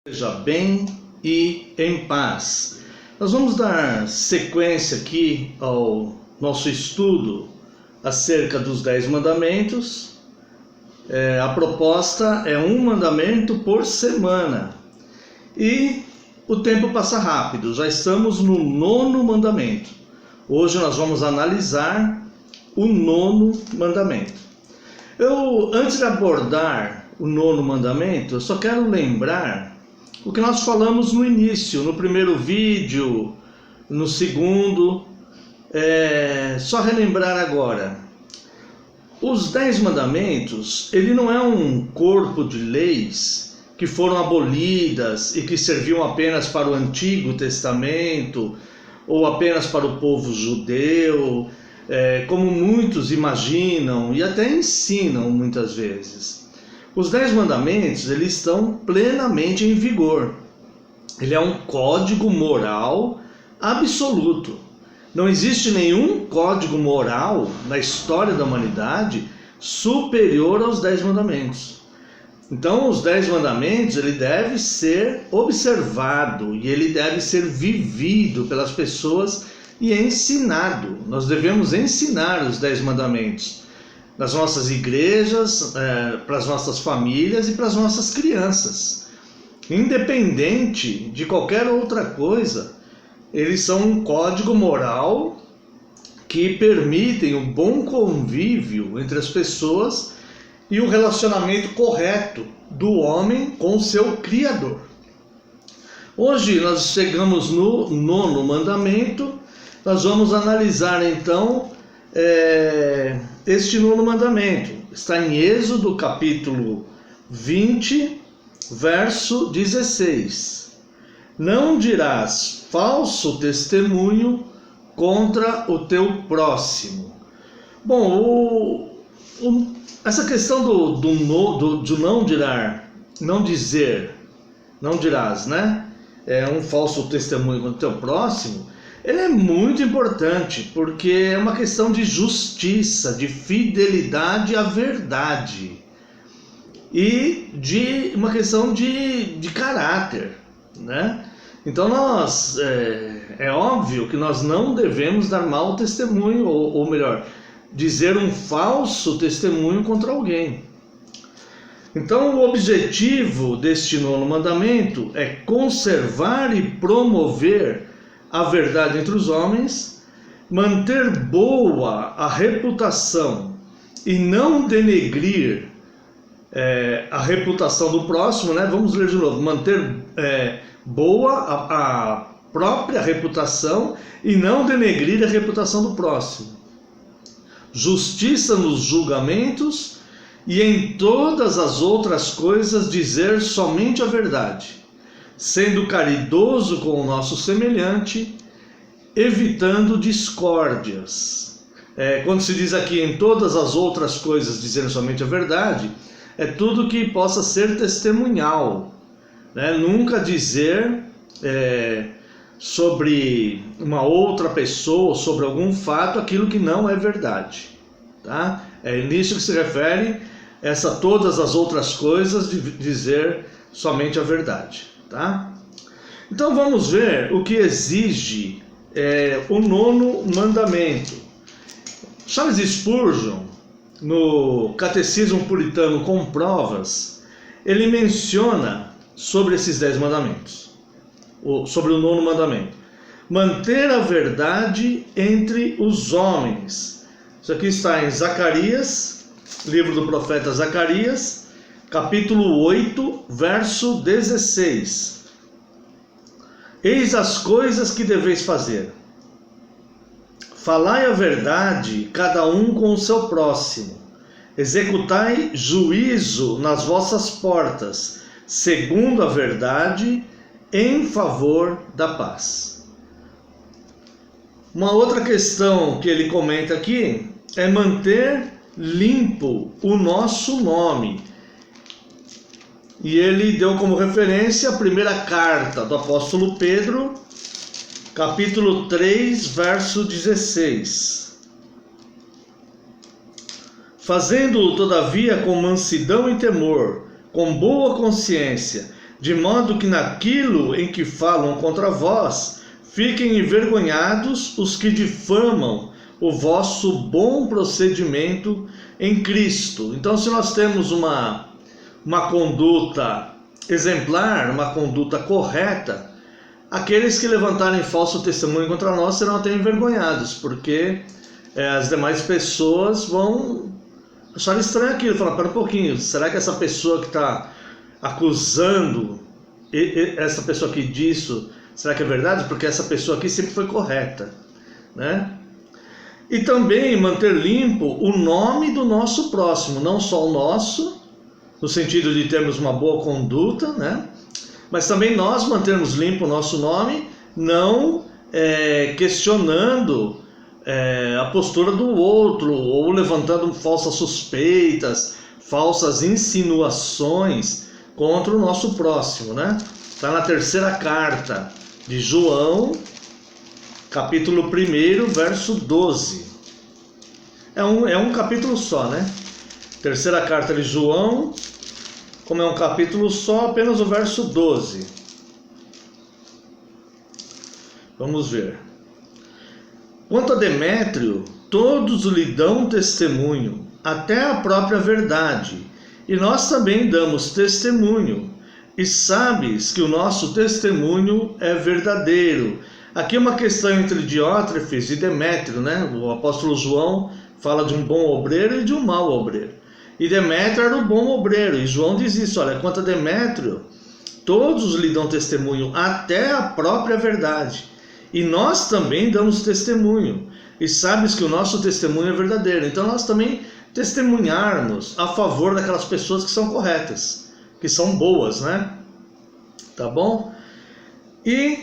Seja bem e em paz. Nós vamos dar sequência aqui ao nosso estudo acerca dos 10 mandamentos. A proposta é um mandamento por semana. E o tempo passa rápido, já estamos no 9º mandamento. Hoje nós vamos analisar o 9º mandamento. Antes de abordar o 9º mandamento, eu só quero lembrar o que nós falamos no início, no primeiro vídeo, no segundo. Só relembrar agora. Os 10 mandamentos, ele não é um corpo de leis que foram abolidas e que serviam apenas para o Antigo Testamento ou apenas para o povo judeu, como muitos imaginam e até ensinam muitas vezes. Os 10 mandamentos, eles estão plenamente em vigor. Ele é um código moral absoluto. Não existe nenhum código moral na história da humanidade superior aos 10 mandamentos. Então, os 10 mandamentos, ele deve ser observado e ele deve ser vivido pelas pessoas e ensinado. Nós devemos ensinar os 10 mandamentos nas nossas igrejas, para as nossas famílias e para as nossas crianças. Independente de qualquer outra coisa, eles são um código moral que permitem o bom convívio entre as pessoas e o relacionamento correto do homem com o seu Criador. Hoje nós chegamos no 9º mandamento. Nós vamos analisar então este 9º mandamento. Está em Êxodo capítulo 20, verso 16. Não dirás falso testemunho contra o teu próximo. Bom, essa questão de não dirás, né? Um falso testemunho contra o teu próximo. Ele é muito importante, porque é uma questão de justiça, de fidelidade à verdade e de uma questão de caráter, né? Então é óbvio que nós não devemos dar mau testemunho, ou melhor, dizer um falso testemunho contra alguém. Então o objetivo deste 9º mandamento é conservar e promover a verdade entre os homens, manter boa a reputação e não denegrir a reputação do próximo, né? Vamos ler de novo. Manter boa a própria reputação e não denegrir a reputação do próximo. Justiça nos julgamentos e em todas as outras coisas dizer somente a verdade, sendo caridoso com o nosso semelhante, evitando discórdias. Quando se diz aqui em todas as outras coisas dizer somente a verdade, é tudo que possa ser testemunhal, né? Nunca dizer sobre uma outra pessoa, sobre algum fato, aquilo que não é verdade, tá? É nisso que se refere todas as outras coisas de dizer somente a verdade. Tá? Então vamos ver o que exige o 9º mandamento. Charles Spurgeon, no Catecismo Puritano com Provas, ele menciona sobre esses 10 mandamentos, sobre o 9º mandamento: manter a verdade entre os homens. Isso aqui está em Zacarias, livro do profeta Zacarias, capítulo 8, verso 16. Eis as coisas que deveis fazer. Falai a verdade, cada um com o seu próximo. Executai juízo nas vossas portas, segundo a verdade, em favor da paz. Uma outra questão que ele comenta aqui é manter limpo o nosso nome. E ele deu como referência a primeira carta do apóstolo Pedro, capítulo 3, verso 16. Fazendo-o, todavia, com mansidão e temor, com boa consciência, de modo que naquilo em que falam contra vós, fiquem envergonhados os que difamam o vosso bom procedimento em Cristo. Então, se nós temos uma conduta exemplar, uma conduta correta, aqueles que levantarem falso testemunho contra nós serão até envergonhados, porque as demais pessoas vão achar estranho aquilo, falar, pera um pouquinho, será que essa pessoa que está acusando essa pessoa aqui disso, será que é verdade? Porque essa pessoa aqui sempre foi correta, né? E também manter limpo o nome do nosso próximo, não só o nosso, no sentido de termos uma boa conduta, né? Mas também nós mantermos limpo o nosso nome, não questionando a postura do outro, ou levantando falsas suspeitas, falsas insinuações contra o nosso próximo, né? Está na terceira carta de João, capítulo 1, verso 12. É um capítulo só, né? Terceira carta de João, como é um capítulo só, apenas o verso 12. Vamos ver. Quanto a Demétrio, todos lhe dão testemunho, até a própria verdade, e nós também damos testemunho, e sabes que o nosso testemunho é verdadeiro. Aqui é uma questão entre Diótrefes e Demétrio, né? O apóstolo João fala de um bom obreiro e de um mau obreiro. E Demétrio era o bom obreiro, e João diz isso, olha, quanto a Demétrio, todos lhe dão testemunho, até a própria verdade. E nós também damos testemunho, e sabes que o nosso testemunho é verdadeiro. Então nós também testemunharmos a favor daquelas pessoas que são corretas, que são boas, né? Tá bom? E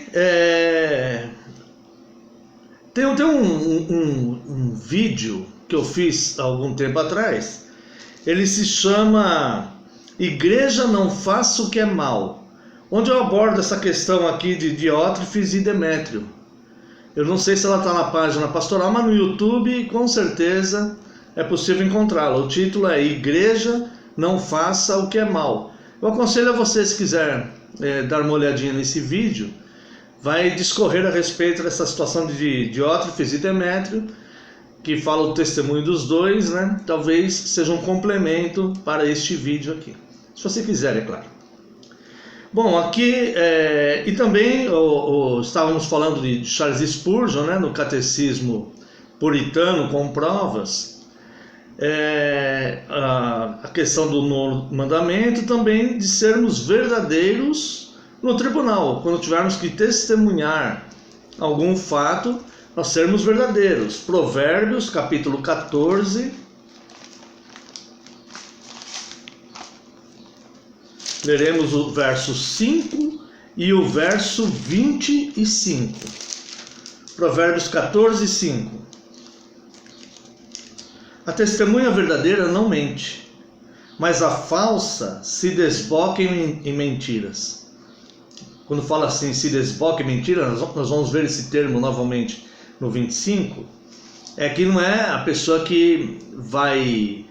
tem um vídeo que eu fiz há algum tempo atrás. Ele se chama Igreja Não Faça o que é Mal, onde eu abordo essa questão aqui de Diótrefes e Demétrio. Eu não sei se ela está na página pastoral, mas no YouTube com certeza é possível encontrá-la. O título é Igreja Não Faça o que é Mal. Eu aconselho a você, se quiser dar uma olhadinha nesse vídeo, vai discorrer a respeito dessa situação de Diótrefes e Demétrio, que fala o testemunho dos dois, né? Talvez seja um complemento para este vídeo aqui, se você quiser, é claro. Bom, aqui, e também estávamos falando de Charles Spurgeon, né, no Catecismo Puritano com Provas, a questão do nono mandamento, também de sermos verdadeiros no tribunal, quando tivermos que testemunhar algum fato, nós sermos verdadeiros. Provérbios, capítulo 14, leremos o verso 5 e o verso 25. Provérbios 14, 5. A testemunha verdadeira não mente, mas a falsa se desboca em mentiras. Quando fala assim, se desboca em mentiras, nós vamos ver esse termo novamente no 25. É que não é a pessoa que vai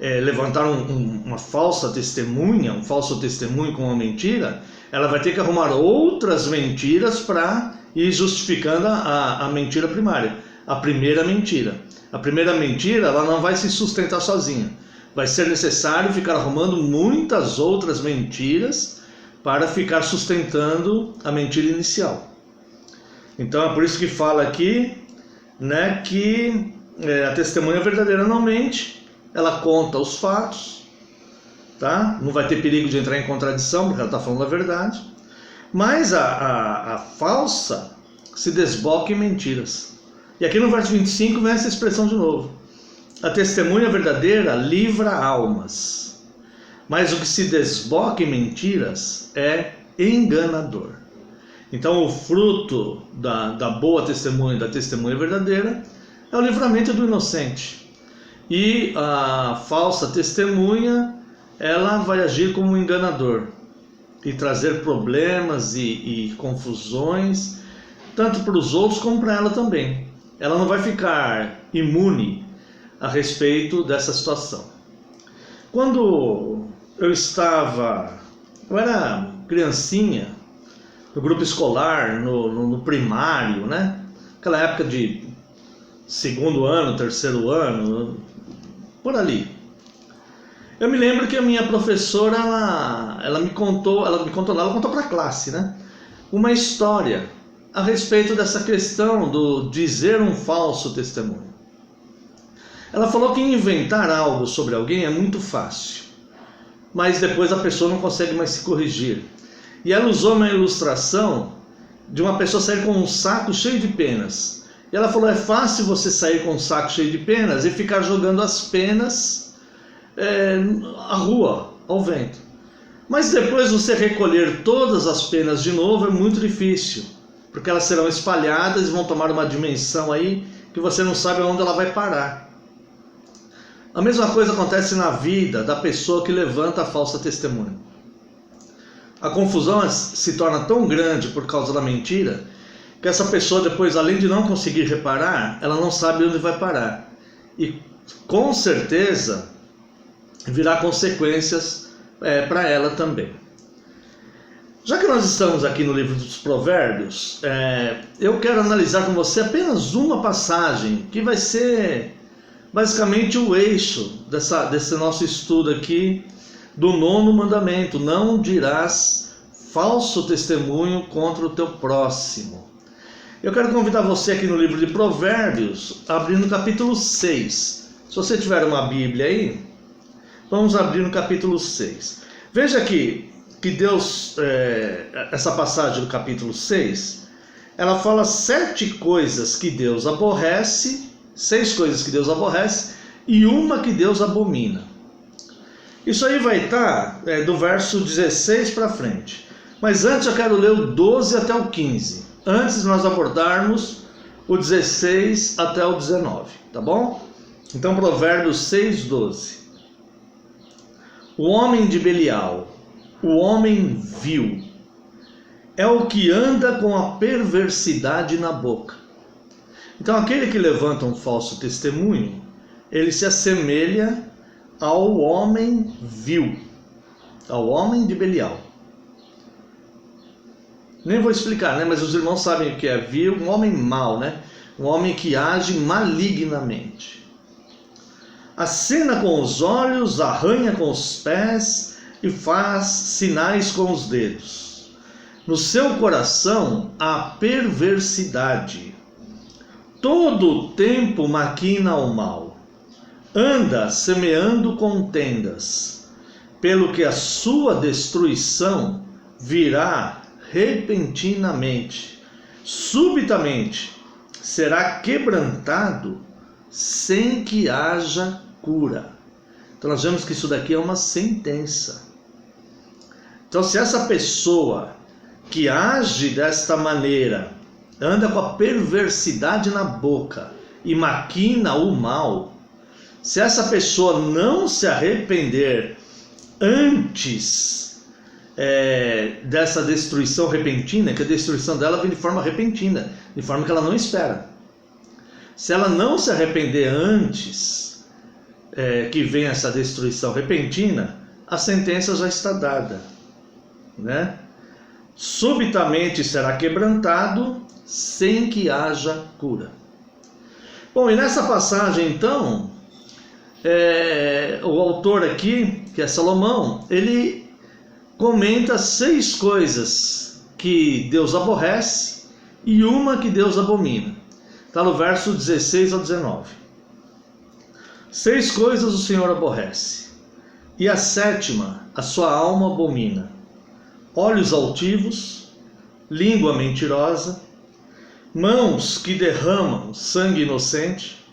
levantar uma falsa testemunha, um falso testemunho com uma mentira, ela vai ter que arrumar outras mentiras para ir justificando a mentira primária, a primeira mentira. A primeira mentira, ela não vai se sustentar sozinha. Vai ser necessário ficar arrumando muitas outras mentiras para ficar sustentando a mentira inicial. Então é por isso que fala aqui, né, que a testemunha verdadeira não mente, ela conta os fatos, tá? Não vai ter perigo de entrar em contradição, porque ela está falando a verdade. Mas a falsa se desboca em mentiras. E aqui no verso 25 vem essa expressão de novo. A testemunha verdadeira livra almas, mas o que se desboca em mentiras é enganador. Então o fruto da boa testemunha, da testemunha verdadeira, é o livramento do inocente. E a falsa testemunha, ela vai agir como um enganador e trazer problemas e confusões, tanto para os outros como para ela também. Ela não vai ficar imune a respeito dessa situação. Quando eu era criancinha, no grupo escolar, no primário, né? Aquela época de segundo ano, terceiro ano, por ali. Eu me lembro que a minha professora, ela contou para a classe, né? Uma história a respeito dessa questão do dizer um falso testemunho. Ela falou que inventar algo sobre alguém é muito fácil, mas depois a pessoa não consegue mais se corrigir. E ela usou uma ilustração de uma pessoa sair com um saco cheio de penas. E ela falou, é fácil você sair com um saco cheio de penas e ficar jogando as penas à rua, ao vento. Mas depois você recolher todas as penas de novo é muito difícil, porque elas serão espalhadas e vão tomar uma dimensão aí que você não sabe aonde ela vai parar. A mesma coisa acontece na vida da pessoa que levanta a falsa testemunha. A confusão se torna tão grande por causa da mentira, que essa pessoa depois, além de não conseguir reparar, ela não sabe onde vai parar. E com certeza virá consequências para ela também. Já que nós estamos aqui no livro dos Provérbios, eu quero analisar com você apenas uma passagem que vai ser basicamente o eixo desse nosso estudo aqui do 9º mandamento: não dirás falso testemunho contra o teu próximo. Eu quero convidar você aqui no livro de Provérbios, abrindo o capítulo 6. Se você tiver uma Bíblia aí, vamos abrir no capítulo 6. Veja aqui que Deus, essa passagem do capítulo 6, ela fala 7 coisas que Deus aborrece, 6 coisas que Deus aborrece e uma que Deus abomina. Isso aí vai estar do verso 16 para frente. Mas antes eu quero ler o 12 até o 15. Antes de nós abordarmos o 16 até o 19, tá bom? Então Provérbios 6, 12. O homem de Belial, o homem vil, é o que anda com a perversidade na boca. Então aquele que levanta um falso testemunho, ele se assemelha ao homem vil, ao homem de Belial. Nem vou explicar, né? Mas os irmãos sabem o que é vil, um homem mau, né? Um homem que age malignamente. Acena com os olhos, arranha com os pés e faz sinais com os dedos. No seu coração há perversidade. Todo o tempo maquina o mal. Anda semeando contendas, pelo que a sua destruição virá repentinamente. Subitamente será quebrantado sem que haja cura. Então nós vemos que isso daqui é uma sentença. Então se essa pessoa que age desta maneira, anda com a perversidade na boca e maquina o mal, se essa pessoa não se arrepender antes dessa destruição repentina, que a destruição dela vem de forma repentina, de forma que ela não espera. Se ela não se arrepender antes que venha essa destruição repentina, a sentença já está dada, né? Subitamente será quebrantado sem que haja cura. Bom, e nessa passagem então, o autor aqui, que é Salomão, ele comenta 6 coisas que Deus aborrece e uma que Deus abomina. Está no verso 16 ao 19. 6 coisas o Senhor aborrece, e a 7ª a sua alma abomina: olhos altivos, língua mentirosa, mãos que derramam sangue inocente,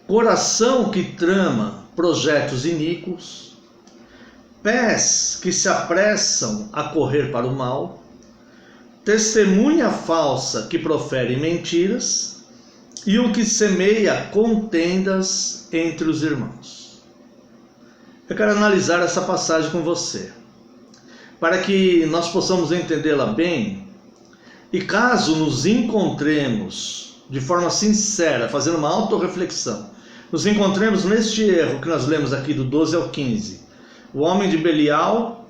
coração que trama projetos iníquos, pés que se apressam a correr para o mal, testemunha falsa que profere mentiras e o que semeia contendas entre os irmãos. Eu quero analisar essa passagem com você, para que nós possamos entendê-la bem, e caso nos encontremos de forma sincera, fazendo uma autorreflexão, nos encontremos neste erro que nós lemos aqui do 12 ao 15, o homem de Belial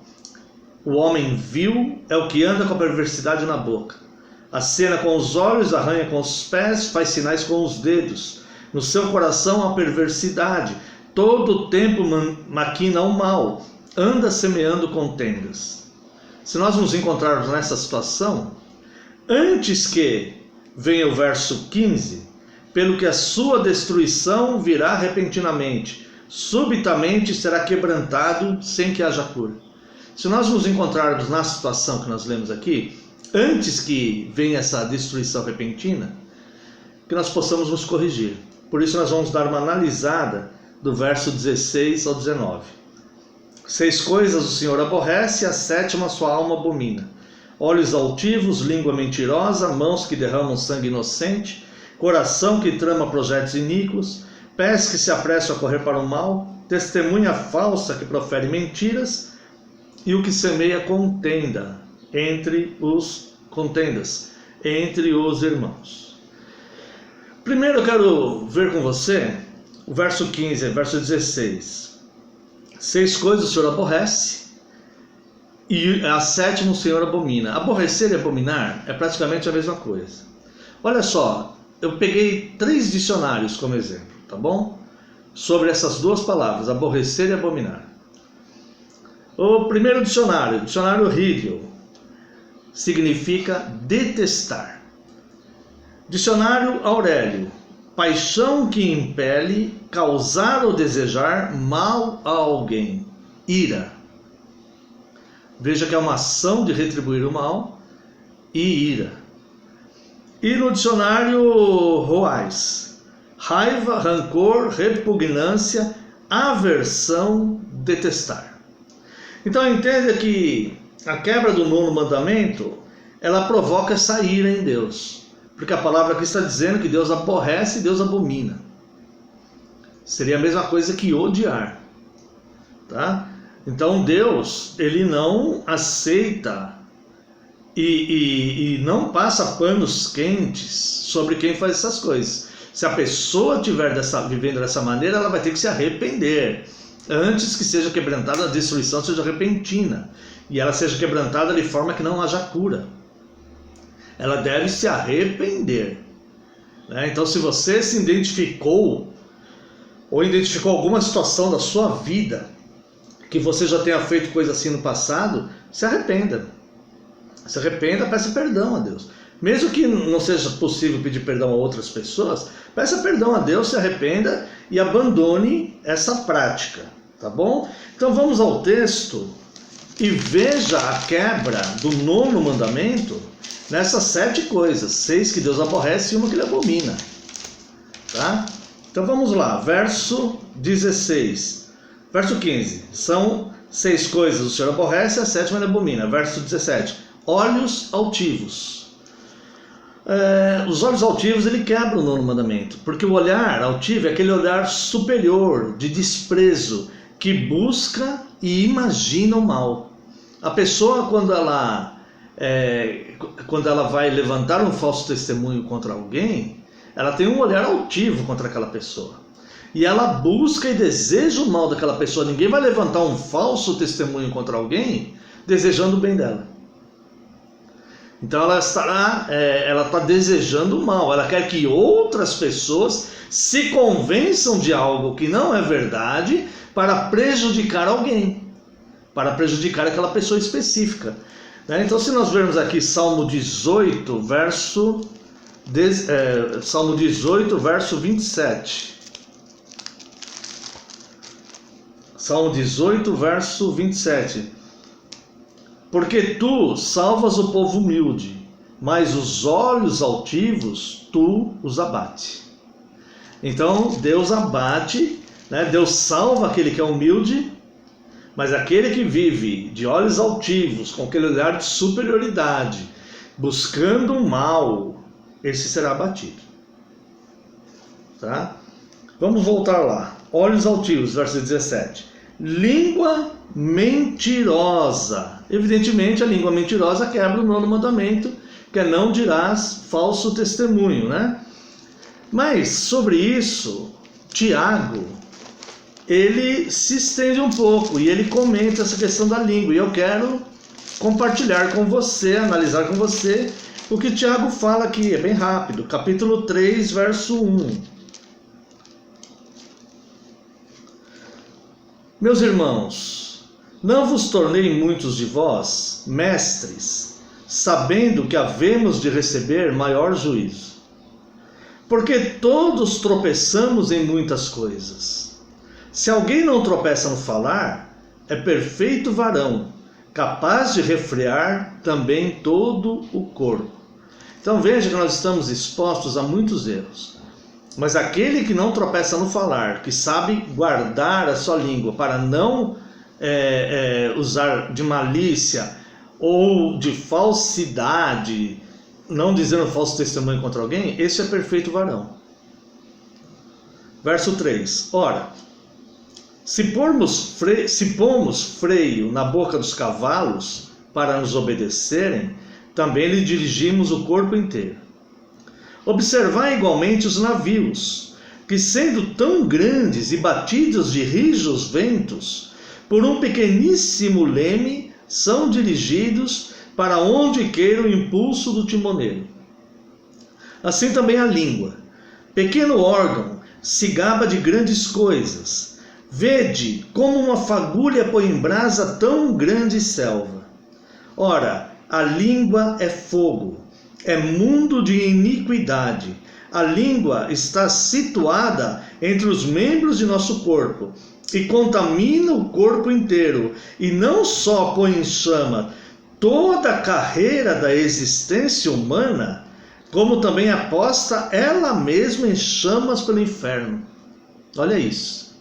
O homem vil é o que anda com a perversidade na boca. Acena com os olhos, arranha com os pés, faz sinais com os dedos. No seu coração há perversidade. Todo o tempo maquina o mal. Anda semeando contendas. Se nós nos encontrarmos nessa situação, antes que venha o verso 15, pelo que a sua destruição virá repentinamente, subitamente será quebrantado sem que haja cura. Se nós nos encontrarmos na situação que nós lemos aqui, antes que venha essa destruição repentina, que nós possamos nos corrigir. Por isso nós vamos dar uma analisada do verso 16 ao 19. 6 coisas o Senhor aborrece, a 7ª sua alma abomina: olhos altivos, língua mentirosa, mãos que derramam sangue inocente, coração que trama projetos iníquos, pés que se apressam a correr para o mal, testemunha falsa que profere mentiras, e o que semeia contendas entre os irmãos. Primeiro eu quero ver com você o verso 15 e verso 16. 6 coisas o Senhor aborrece, e a 7ª o Senhor abomina. Aborrecer e abominar é praticamente a mesma coisa. Olha só, eu peguei 3 dicionários como exemplo, tá bom? Sobre essas 2 palavras, aborrecer e abominar. O primeiro dicionário, dicionário Riedel, significa detestar. Dicionário Aurélio, paixão que impele causar ou desejar mal a alguém. Ira. Veja que é uma ação de retribuir o mal e ira. E no dicionário Roais, raiva, rancor, repugnância, aversão, detestar. Então entenda que a quebra do 9º mandamento, ela provoca essa ira em Deus. Porque a palavra aqui está dizendo que Deus aborrece e Deus abomina. Seria a mesma coisa que odiar. Tá? Então Deus, ele não aceita e não passa panos quentes sobre quem faz essas coisas. Se a pessoa estiver vivendo dessa maneira, ela vai ter que se arrepender. Antes que seja quebrantada, a destruição seja repentina. E ela seja quebrantada de forma que não haja cura. Ela deve se arrepender. Então, se você se identificou, ou identificou alguma situação da sua vida, que você já tenha feito coisa assim no passado, se arrependa. Se arrependa, peça perdão a Deus. Mesmo que não seja possível pedir perdão a outras pessoas, peça perdão a Deus, se arrependa e abandone essa prática. Tá bom? Então vamos ao texto e veja a quebra do 9º mandamento nessas 7 coisas. 6 que Deus aborrece e 1 que ele abomina. Tá? Então vamos lá, verso 16. Verso 15. São 6 coisas o Senhor aborrece, a 7ª ele abomina. Verso 17. Olhos altivos. Os olhos altivos ele quebra o 9º mandamento. Porque o olhar altivo é aquele olhar superior, de desprezo, que busca e imagina o mal. A pessoa, quando ela vai levantar um falso testemunho contra alguém, ela tem um olhar altivo contra aquela pessoa. E ela busca e deseja o mal daquela pessoa. Ninguém vai levantar um falso testemunho contra alguém desejando o bem dela. Então ela está desejando o mal. Ela quer que outras pessoas se convençam de algo que não é verdade para prejudicar alguém, para prejudicar aquela pessoa específica. Então, se nós vermos aqui Salmo 18, verso 27. Salmo 18, verso 27. Porque tu salvas o povo humilde, mas os olhos altivos tu os abate. Então, Deus abate, Deus salva aquele que é humilde, mas aquele que vive de olhos altivos, com aquele olhar de superioridade, buscando o mal, esse será abatido. Tá? Vamos voltar lá. Olhos altivos, verso 17. Língua mentirosa. Evidentemente, a língua mentirosa quebra o 9º mandamento, que é não dirás falso testemunho, Mas, sobre isso, Tiago, ele se estende um pouco e ele comenta essa questão da língua. E eu quero compartilhar com você, analisar com você o que Tiago fala aqui, é bem rápido, capítulo 3, verso 1. Meus irmãos, não vos tornei muitos de vós mestres, sabendo que havemos de receber maior juízo. Porque todos tropeçamos em muitas coisas. Se alguém não tropeça no falar, é perfeito varão, capaz de refrear também todo o corpo. Então veja que nós estamos expostos a muitos erros. Mas aquele que não tropeça no falar, que sabe guardar a sua língua para não usar de malícia ou de falsidade, não dizendo falso testemunho contra alguém, esse é perfeito varão. Verso 3. Ora, se pomos freio na boca dos cavalos para nos obedecerem, também lhe dirigimos o corpo inteiro. Observai igualmente os navios, que sendo tão grandes e batidos de rijos ventos, por um pequeníssimo leme, são dirigidos para onde queira o impulso do timoneiro. Assim também a língua, pequeno órgão, se gaba de grandes coisas. Vede como uma fagulha põe em brasa tão grande selva. Ora, a língua é fogo, é mundo de iniquidade. A língua está situada entre os membros de nosso corpo e contamina o corpo inteiro, e não só põe em chama toda a carreira da existência humana, como também aposta ela mesma em chamas pelo inferno. Olha isso.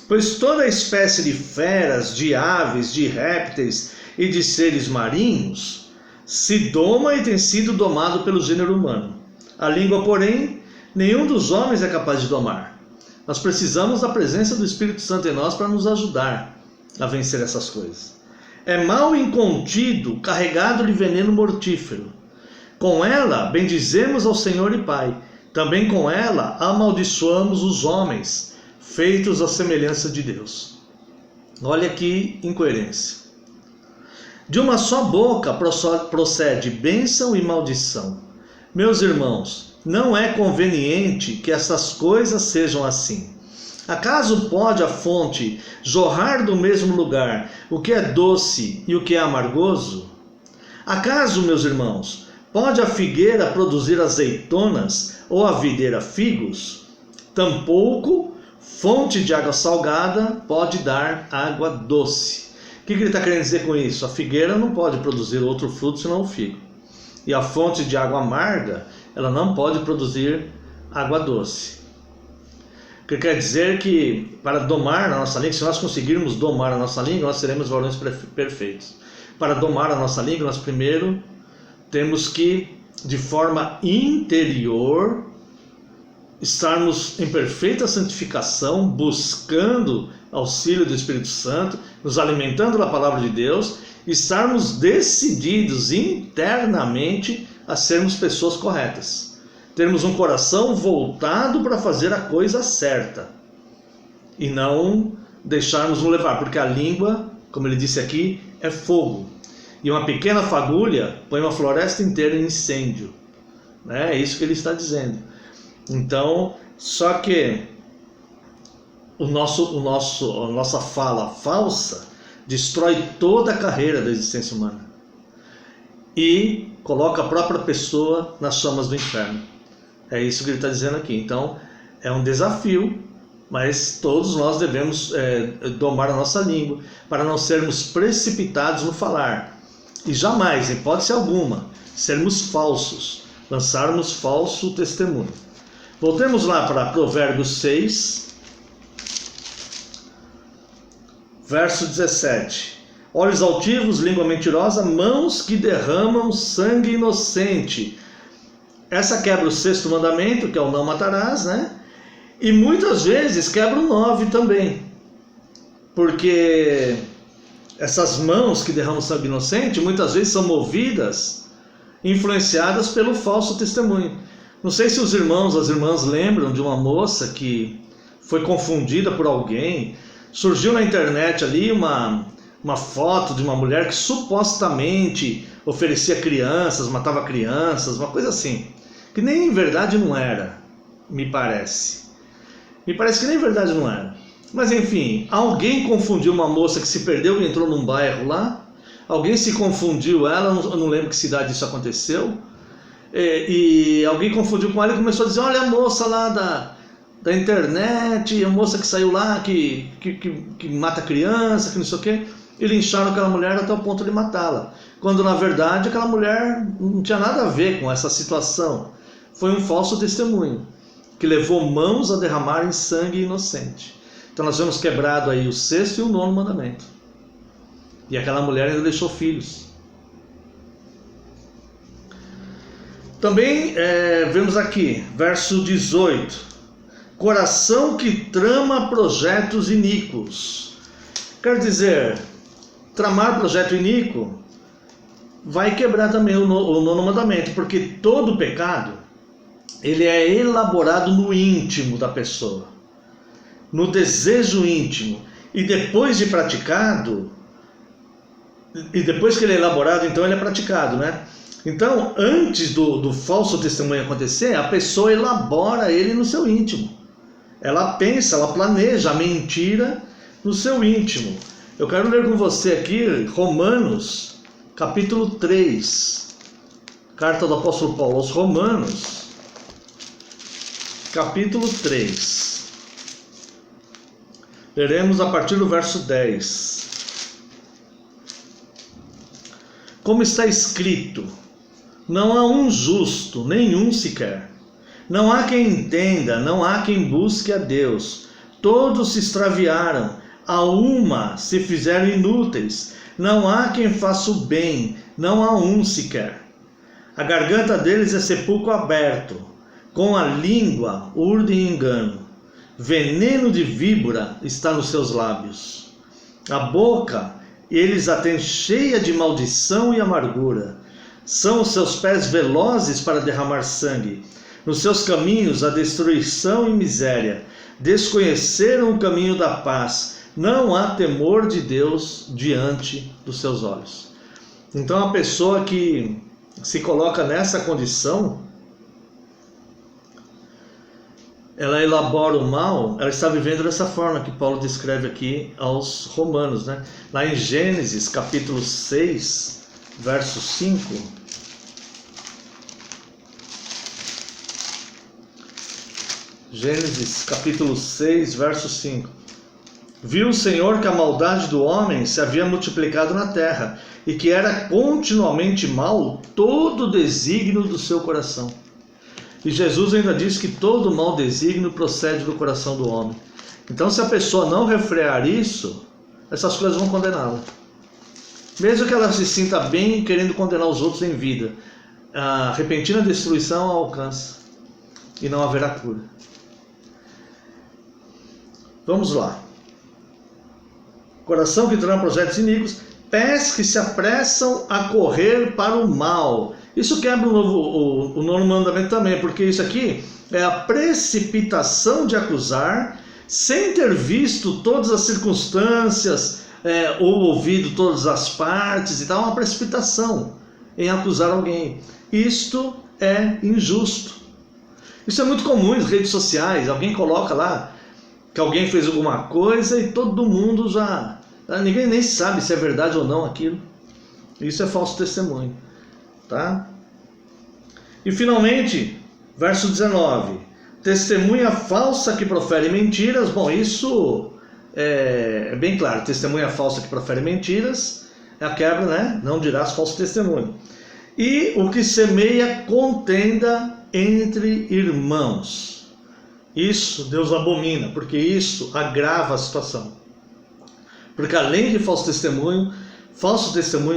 Pois toda espécie de feras, de aves, de répteis e de seres marinhos se doma e tem sido domado pelo gênero humano. A língua, porém, nenhum dos homens é capaz de domar. Nós precisamos da presença do Espírito Santo em nós para nos ajudar a vencer essas coisas. É mal incontido, carregado de veneno mortífero. Com ela bendizemos ao Senhor e Pai. Também com ela amaldiçoamos os homens, feitos à semelhança de Deus. Olha que incoerência. De uma só boca procede bênção e maldição. Meus irmãos, não é conveniente que essas coisas sejam assim. Acaso pode a fonte jorrar do mesmo lugar o que é doce e o que é amargoso? Acaso, meus irmãos, pode a figueira produzir azeitonas ou a videira figos? Tampouco fonte de água salgada pode dar água doce. O que ele está querendo dizer com isso? A figueira não pode produzir outro fruto senão o figo. E a fonte de água amarga, ela não pode produzir água doce. O que quer dizer que para domar a nossa língua, se nós conseguirmos domar a nossa língua, nós seremos varões perfeitos. Para domar a nossa língua, nós primeiro temos que, de forma interior, estarmos em perfeita santificação, buscando auxílio do Espírito Santo, nos alimentando da palavra de Deus, estarmos decididos internamente a sermos pessoas corretas. Termos um coração voltado para fazer a coisa certa e não deixarmos nos levar, porque a língua, como ele disse aqui, é fogo. E uma pequena fagulha põe uma floresta inteira em incêndio. É isso que ele está dizendo. Então, só que a nossa fala falsa destrói toda a carreira da existência humana e coloca a própria pessoa nas chamas do inferno. É isso que ele está dizendo aqui. Então, é um desafio, mas todos nós devemos domar a nossa língua para não sermos precipitados no falar e jamais, em hipótese alguma, sermos falsos, lançarmos falso testemunho. Voltemos lá para Provérbios 6, verso 17. Olhos altivos, língua mentirosa, mãos que derramam sangue inocente. Essa quebra o 6º mandamento, que é o não matarás, né? E muitas vezes quebra o 9 também. Porque essas mãos que derramam sangue inocente, muitas vezes são movidas, influenciadas pelo falso testemunho. Não sei se os irmãos, as irmãs lembram de uma moça que foi confundida por alguém. Surgiu na internet ali uma uma foto de uma mulher que supostamente oferecia crianças, matava crianças, uma coisa assim, que nem em verdade não era, me parece. Me parece que nem verdade não era. Mas enfim, alguém confundiu uma moça que se perdeu e entrou num bairro lá. Alguém se confundiu ela, eu não lembro que cidade isso aconteceu. E alguém confundiu com ela e começou a dizer, olha a moça lá da internet, a moça que saiu lá, que mata criança, que não sei o quê. E lincharam aquela mulher até o ponto de matá-la. Quando na verdade aquela mulher não tinha nada a ver com essa situação. Foi um falso testemunho, que levou mãos a derramarem sangue inocente. Então nós vemos quebrado aí o 6º e o 9º mandamento. E aquela mulher ainda deixou filhos. Também vemos aqui, verso 18. Coração que trama projetos iníquos. Quer dizer, tramar projeto iníquo vai quebrar também o 9º mandamento, porque todo pecado ele é elaborado no íntimo da pessoa, no desejo íntimo, e depois de praticado, e depois que ele é elaborado, então ele é praticado, né? Então, antes do falso testemunho acontecer, a pessoa elabora ele no seu íntimo. Ela pensa, ela planeja a mentira no seu íntimo. Eu quero ler com você aqui Romanos, capítulo 3, carta do apóstolo Paulo aos Romanos, capítulo 3. Leremos a partir do verso 10. Como está escrito, não há um justo, nenhum sequer. Não há quem entenda, não há quem busque a Deus. Todos se extraviaram, a uma se fizeram inúteis. Não há quem faça o bem, não há um sequer. A garganta deles é sepulcro aberto, com a língua urdem engano. Veneno de víbora está nos seus lábios. A boca eles a têm cheia de maldição e amargura. São os seus pés velozes para derramar sangue. Nos seus caminhos a destruição e miséria. Desconheceram o caminho da paz. Não há temor de Deus diante dos seus olhos. Então a pessoa que se coloca nessa condição, ela elabora o mal, ela está vivendo dessa forma que Paulo descreve aqui aos Romanos, né? Lá em Gênesis capítulo 6, verso 5. Gênesis capítulo 6, verso 5. Viu o Senhor que a maldade do homem se havia multiplicado na terra, e que era continuamente mal todo o desígnio do seu coração. E Jesus ainda diz que todo mau desígnio procede do coração do homem. Então, se a pessoa não refrear isso, essas coisas vão condená-la. Mesmo que ela se sinta bem querendo condenar os outros em vida, a repentina destruição a alcança e não haverá cura. Vamos lá. Coração que trama projetos iníquos, pés que se apressam a correr para o mal. Isso quebra o 9º mandamento também, porque isso aqui é a precipitação de acusar, sem ter visto todas as circunstâncias, ou ouvido todas as partes e tal, uma precipitação em acusar alguém. Isto é injusto. Isso é muito comum nas redes sociais, alguém coloca lá que alguém fez alguma coisa e todo mundo já... Ninguém nem sabe se é verdade ou não aquilo. Isso é falso testemunho. Tá? E finalmente, verso 19. Testemunha falsa que profere mentiras. Bom, isso é bem claro. Testemunha falsa que profere mentiras é a quebra, né? Não dirás falso testemunho. E o que semeia contenda entre irmãos. Isso Deus abomina, porque isso agrava a situação. Porque além de falso testemunho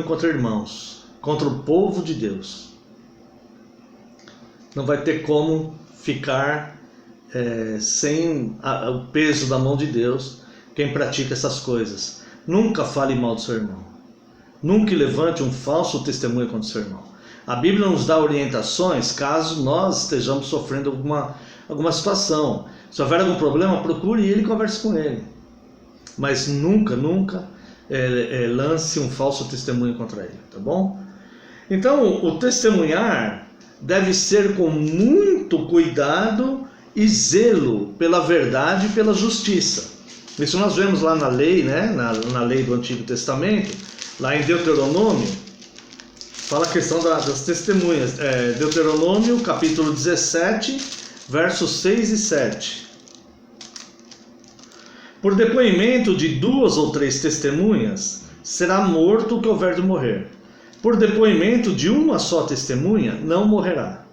contra irmãos, contra o povo de Deus. Não vai ter como ficar sem o peso da mão de Deus quem pratica essas coisas. Nunca fale mal do seu irmão. Nunca levante um falso testemunho contra o seu irmão. A Bíblia nos dá orientações caso nós estejamos sofrendo alguma situação. Se houver algum problema, procure ele e converse com ele. Mas nunca lance um falso testemunho contra ele, tá bom? Então, o testemunhar deve ser com muito cuidado e zelo pela verdade e pela justiça. Isso nós vemos lá na lei, né? na lei do Antigo Testamento, lá em Deuteronômio, fala a questão das testemunhas. Deuteronômio, capítulo 17, versos 6 e 7. Por depoimento de 2 ou 3 testemunhas, será morto o que houver de morrer. Por depoimento de uma só testemunha, não morrerá.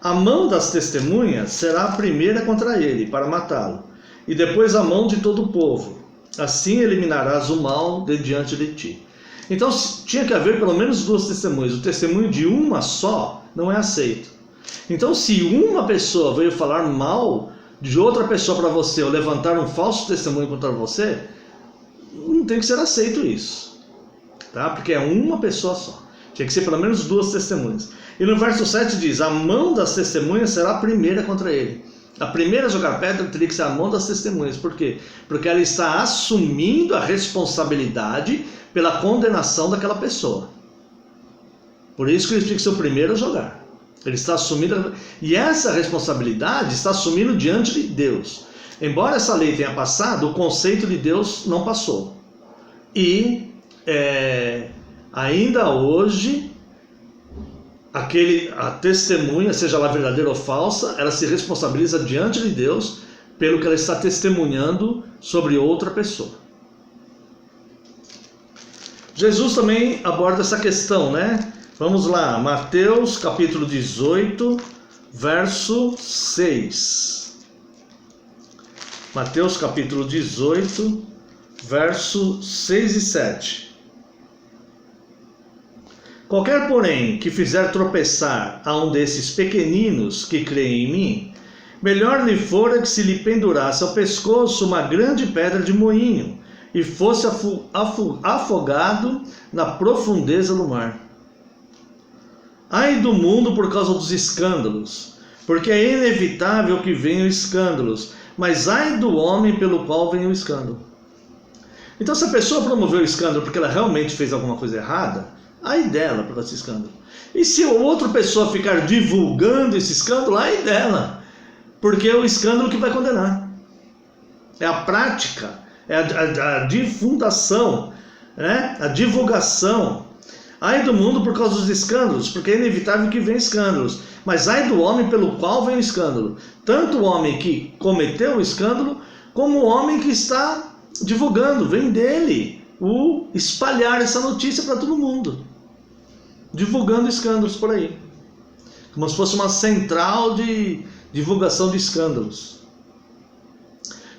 A mão das testemunhas será a primeira contra ele, para matá-lo, e depois a mão de todo o povo. Assim eliminarás o mal de diante de ti. Então tinha que haver pelo menos 2 testemunhas. O testemunho de uma só não é aceito. Então, se uma pessoa veio falar mal de outra pessoa para você, ou levantar um falso testemunho contra você, não tem que ser aceito isso, tá? Porque é uma pessoa só. Tinha que ser pelo menos 2 testemunhas. E no verso 7 diz: a mão das testemunhas será a primeira contra ele. A primeira a jogar pedra teria que ser a mão das testemunhas. Por quê? Porque ela está assumindo a responsabilidade pela condenação daquela pessoa. Por isso que ele tinha que ser o primeiro a jogar. Ele está assumindo, e essa responsabilidade está assumindo diante de Deus. Embora essa lei tenha passado, o conceito de Deus não passou. E ainda hoje, a testemunha, seja ela verdadeira ou falsa, ela se responsabiliza diante de Deus pelo que ela está testemunhando sobre outra pessoa. Jesus também aborda essa questão, né? Vamos lá, Mateus capítulo 18, verso 6. Mateus capítulo 18, verso 6 e 7. Qualquer, porém, que fizer tropeçar a um desses pequeninos que creem em mim, melhor lhe fora que se lhe pendurasse ao pescoço uma grande pedra de moinho e fosse afogado na profundeza do mar. Ai do mundo por causa dos escândalos, porque é inevitável que venham escândalos, mas ai do homem pelo qual vem o escândalo. Então, se a pessoa promoveu o escândalo porque ela realmente fez alguma coisa errada, ai dela por esse escândalo. E se outra pessoa ficar divulgando esse escândalo, ai dela, porque é o escândalo que vai condenar. É a prática, é a difundação, né? A divulgação. Ai do mundo por causa dos escândalos, porque é inevitável que venham escândalos. Mas ai do homem pelo qual vem o escândalo. Tanto o homem que cometeu o escândalo, como o homem que está divulgando. Vem dele o espalhar essa notícia para todo mundo. Divulgando escândalos por aí. Como se fosse uma central de divulgação de escândalos.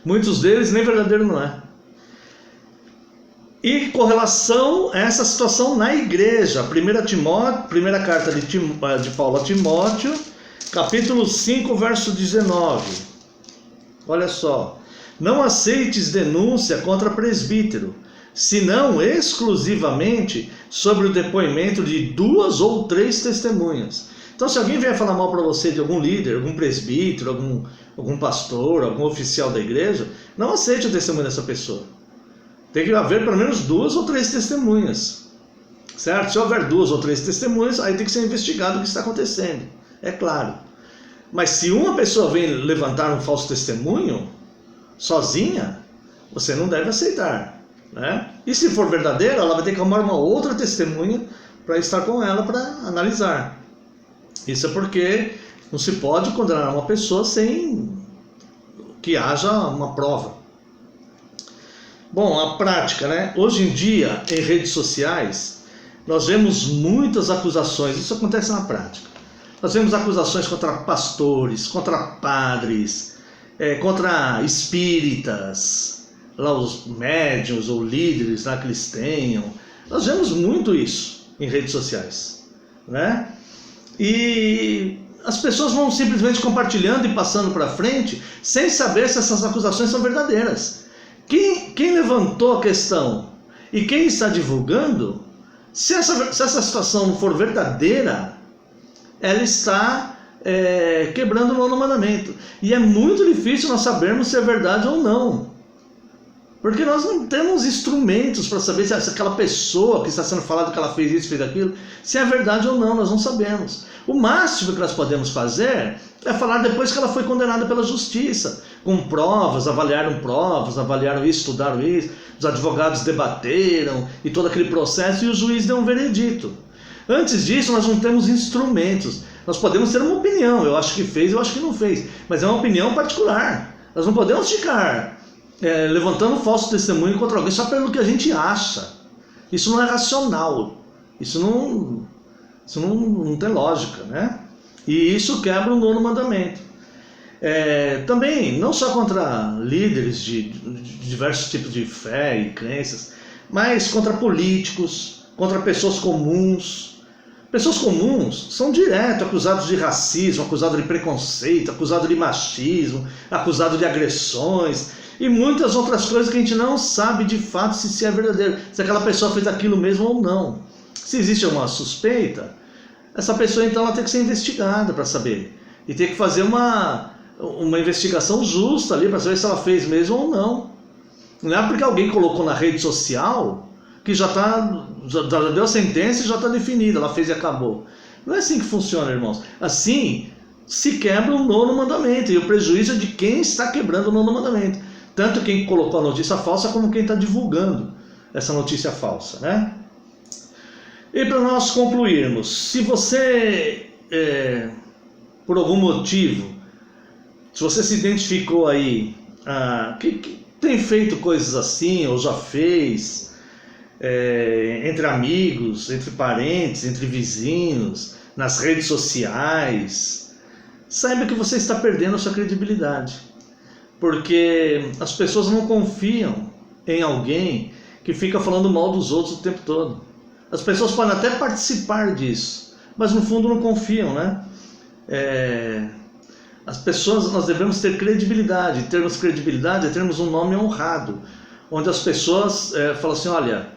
Muitos deles nem verdadeiro não é. E com relação a essa situação na igreja, primeira carta de Paulo a Timóteo, capítulo 5, verso 19. Olha só. Não aceites denúncia contra presbítero, senão exclusivamente sobre o depoimento de 2 ou 3 testemunhas. Então, se alguém vier falar mal para você de algum líder, algum presbítero, algum pastor, algum oficial da igreja, não aceite o testemunho dessa pessoa. Tem que haver pelo menos 2 ou 3 testemunhas, certo? Se houver 2 ou 3 testemunhas, aí tem que ser investigado o que está acontecendo, é claro. Mas se uma pessoa vem levantar um falso testemunho, sozinha, você não deve aceitar, né? E se for verdadeira, ela vai ter que arrumar uma outra testemunha para estar com ela para analisar. Isso é porque não se pode condenar uma pessoa sem que haja uma prova. Bom, a prática, né? Hoje em dia, em redes sociais, nós vemos muitas acusações. Isso acontece na prática. Nós vemos acusações contra pastores, contra padres, contra espíritas, lá os médiuns ou líderes lá que eles tenham. Nós vemos muito isso em redes sociais, né? E as pessoas vão simplesmente compartilhando e passando para frente sem saber se essas acusações são verdadeiras. Quem levantou a questão e quem está divulgando, se essa situação não for verdadeira, ela está quebrando o nono mandamento. E é muito difícil nós sabermos se é verdade ou não. Porque nós não temos instrumentos para saber se aquela pessoa que está sendo falado que ela fez isso, fez aquilo, se é verdade ou não, nós não sabemos. O máximo que nós podemos fazer é falar depois que ela foi condenada pela justiça, com provas, avaliaram isso, estudaram isso, os advogados debateram e todo aquele processo e o juiz deu um veredito. Antes disso nós não temos instrumentos, nós podemos ter uma opinião, eu acho que fez, eu acho que não fez, mas é uma opinião particular. Nós não podemos ficar levantando falso testemunho contra alguém só pelo que a gente acha. Isso não é racional, isso não tem lógica, né? E isso quebra o 9º mandamento. Também, não só contra líderes de diversos tipos de fé e crenças, mas contra políticos, contra pessoas comuns. Pessoas comuns são direto acusados de racismo, acusados de preconceito, acusados de machismo, acusados de agressões e muitas outras coisas que a gente não sabe de fato se é verdadeiro, se aquela pessoa fez aquilo mesmo ou não. Se existe uma suspeita, essa pessoa então ela tem que ser investigada para saber. E tem que fazer uma investigação justa ali para saber se ela fez mesmo ou não. Não é porque alguém colocou na rede social que já deu a sentença e já está definida, ela fez e acabou. Não é assim que funciona, irmãos. Assim se quebra o 9º mandamento, e o prejuízo é de quem está quebrando o 9º mandamento. Tanto quem colocou a notícia falsa, como quem está divulgando essa notícia falsa, né? E para nós concluirmos, se você, por algum motivo, se você se identificou aí, que tem feito coisas assim, ou já fez, entre amigos, entre parentes, entre vizinhos, nas redes sociais, saiba que você está perdendo a sua credibilidade, porque as pessoas não confiam em alguém que fica falando mal dos outros o tempo todo. As pessoas podem até participar disso, mas no fundo não confiam, né? As pessoas, nós devemos ter credibilidade. Termos credibilidade é termos um nome honrado, onde as pessoas falam assim, olha,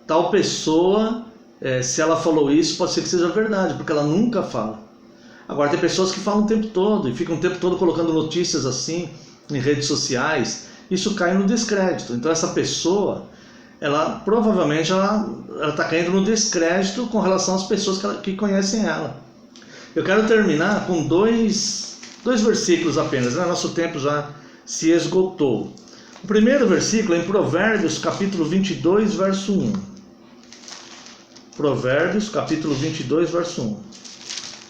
tal pessoa, se ela falou isso, pode ser que seja verdade, porque ela nunca fala. Agora tem pessoas que falam o tempo todo, e ficam o tempo todo colocando notícias assim, em redes sociais, isso cai no descrédito. Então essa pessoa, ela provavelmente está caindo no descrédito com relação às pessoas que conhecem ela. Eu quero terminar com dois versículos apenas, né? Nosso tempo já se esgotou. O primeiro versículo é em Provérbios, capítulo 22, verso 1. Provérbios, capítulo 22, verso 1.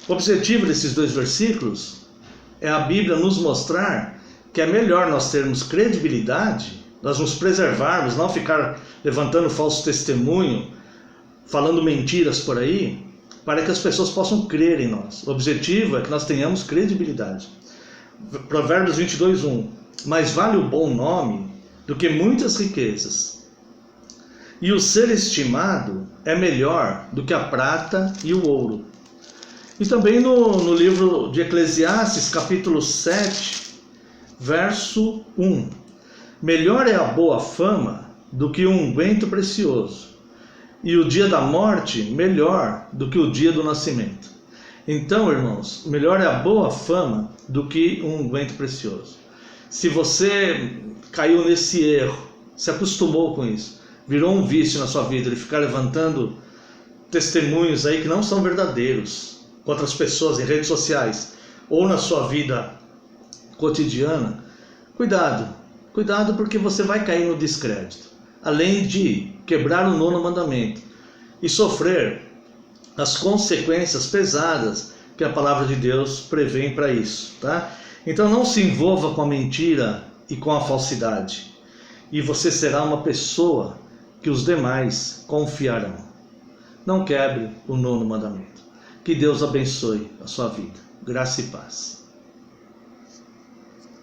O objetivo desses dois versículos é a Bíblia nos mostrar que é melhor nós termos credibilidade, nós nos preservarmos, não ficar levantando falso testemunho, falando mentiras por aí, para que as pessoas possam crer em nós. O objetivo é que nós tenhamos credibilidade. Provérbios 22, 1. Mais vale o bom nome do que muitas riquezas, e o ser estimado é melhor do que a prata e o ouro. E também no livro de Eclesiastes, capítulo 7, verso 1. Melhor é a boa fama do que um unguento precioso, e o dia da morte melhor do que o dia do nascimento. Então, irmãos, melhor é a boa fama do que um unguento precioso. Se você caiu nesse erro, se acostumou com isso, virou um vício na sua vida, de ficar levantando testemunhos aí que não são verdadeiros contra as pessoas em redes sociais ou na sua vida cotidiana, cuidado porque você vai cair no descrédito, além de quebrar o 9º mandamento e sofrer as consequências pesadas que a palavra de Deus prevê para isso, tá? Então não se envolva com a mentira e com a falsidade, e você será uma pessoa que os demais confiarão. Não quebre o 9º mandamento. Que Deus abençoe a sua vida. Graça e paz.